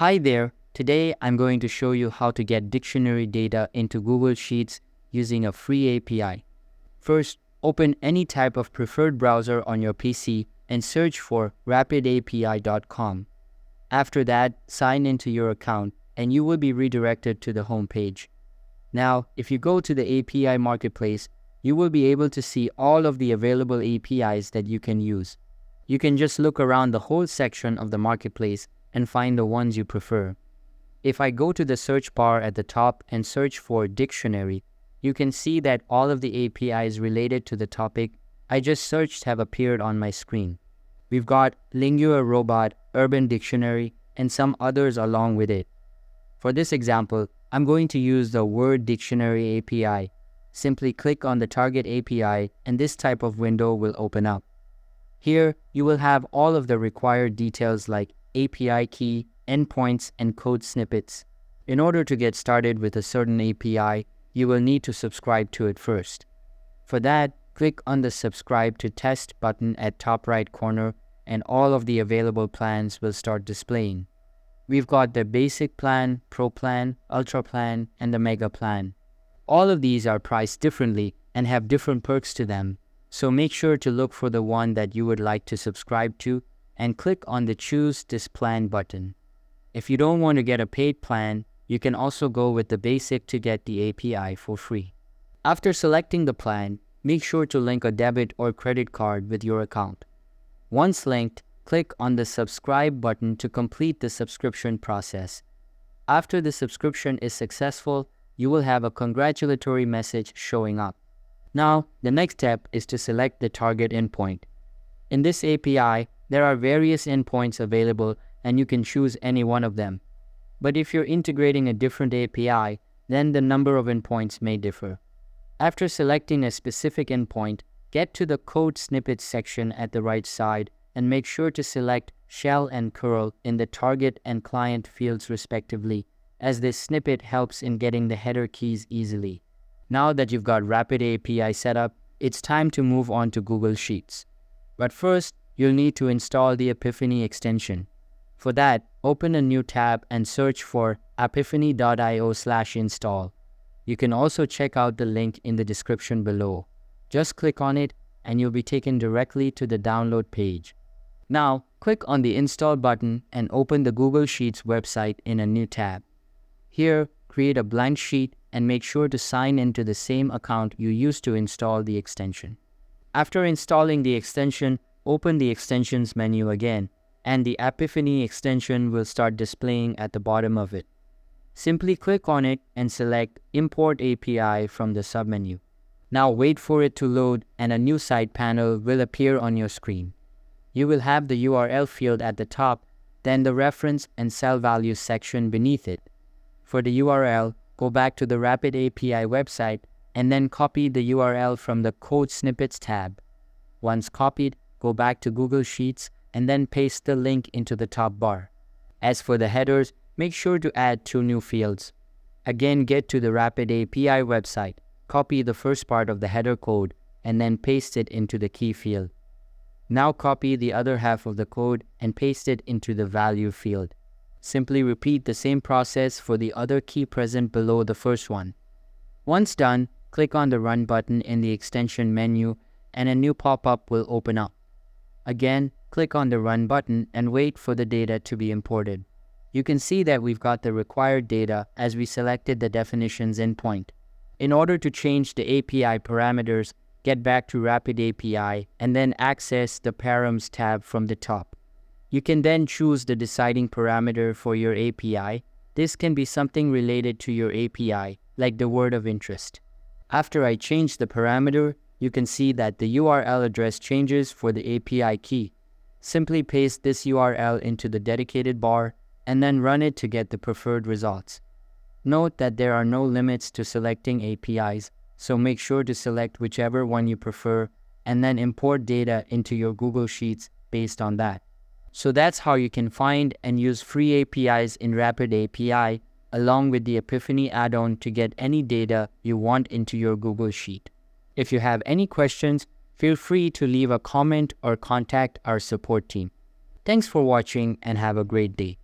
Hi there, today I'm going to show you how to get dictionary data into Google Sheets using a free API. First, open any type of preferred browser on your PC and search for rapidapi.com. After that, sign into your account and you will be redirected to the home page. Now, if you go to the API Marketplace, you will be able to see all of the available APIs that you can use. You can just look around the whole section of the marketplace and find the ones you prefer. If I go to the search bar at the top and search for dictionary, you can see that all of the APIs related to the topic I just searched have appeared on my screen. We've got Lingua Robot, Urban Dictionary, and some others along with it. For this example, I'm going to use the Word Dictionary API. Simply click on the target API and this type of window will open up. Here, you will have all of the required details like API key, endpoints, and code snippets. In order to get started with a certain API, you will need to subscribe to it first. For that, click on the Subscribe to Test button at top right corner and all of the available plans will start displaying. We've got the Basic Plan, Pro Plan, Ultra Plan, and the Mega Plan. All of these are priced differently and have different perks to them, so make sure to look for the one that you would like to subscribe to and click on the Choose This Plan button. If you don't want to get a paid plan, you can also go with the basic to get the API for free. After selecting the plan, make sure to link a debit or credit card with your account. Once linked, click on the Subscribe button to complete the subscription process. After the subscription is successful, you will have a congratulatory message showing up. Now, the next step is to select the target endpoint. In this API, there are various endpoints available and you can choose any one of them. But if you're integrating a different API, then the number of endpoints may differ. After selecting a specific endpoint, get to the code snippets section at the right side and make sure to select shell and curl in the target and client fields respectively, as this snippet helps in getting the header keys easily. Now that you've got Rapid API set up, it's time to move on to Google Sheets. But first, you'll need to install the Apipheny extension. For that, open a new tab and search for apipheny.io/install. You can also check out the link in the description below. Just click on it and you'll be taken directly to the download page. Now, click on the Install button and open the Google Sheets website in a new tab. Here, create a blank sheet and make sure to sign into the same account you used to install the extension. After installing the extension, open the Extensions menu again, and the Apipheny extension will start displaying at the bottom of it. Simply click on it and select Import API from the submenu. Now wait for it to load and a new side panel will appear on your screen. You will have the URL field at the top, then the reference and cell values section beneath it. For the URL, go back to the Rapid API website and then copy the URL from the Code Snippets tab. Once copied, go back to Google Sheets and then paste the link into the top bar. As for the headers, make sure to add 2 new fields. Again, get to the Rapid API website, copy the first part of the header code, and then paste it into the key field. Now copy the other half of the code and paste it into the value field. Simply repeat the same process for the other key present below the first one. Once done, click on the Run button in the extension menu and a new pop-up will open up. Again, click on the Run button and wait for the data to be imported. You can see that we've got the required data as we selected the definitions endpoint. In order to change the API parameters, get back to Rapid API and then access the Params tab from the top. You can then choose the deciding parameter for your API. This can be something related to your API, like the word of interest. After I change the parameter, you can see that the URL address changes for the API key. Simply paste this URL into the dedicated bar and then run it to get the preferred results. Note that there are no limits to selecting APIs, so make sure to select whichever one you prefer and then import data into your Google Sheets based on that. So that's how you can find and use free APIs in Rapid API along with the Apipheny add-on to get any data you want into your Google Sheet. If you have any questions, feel free to leave a comment or contact our support team. Thanks for watching and have a great day.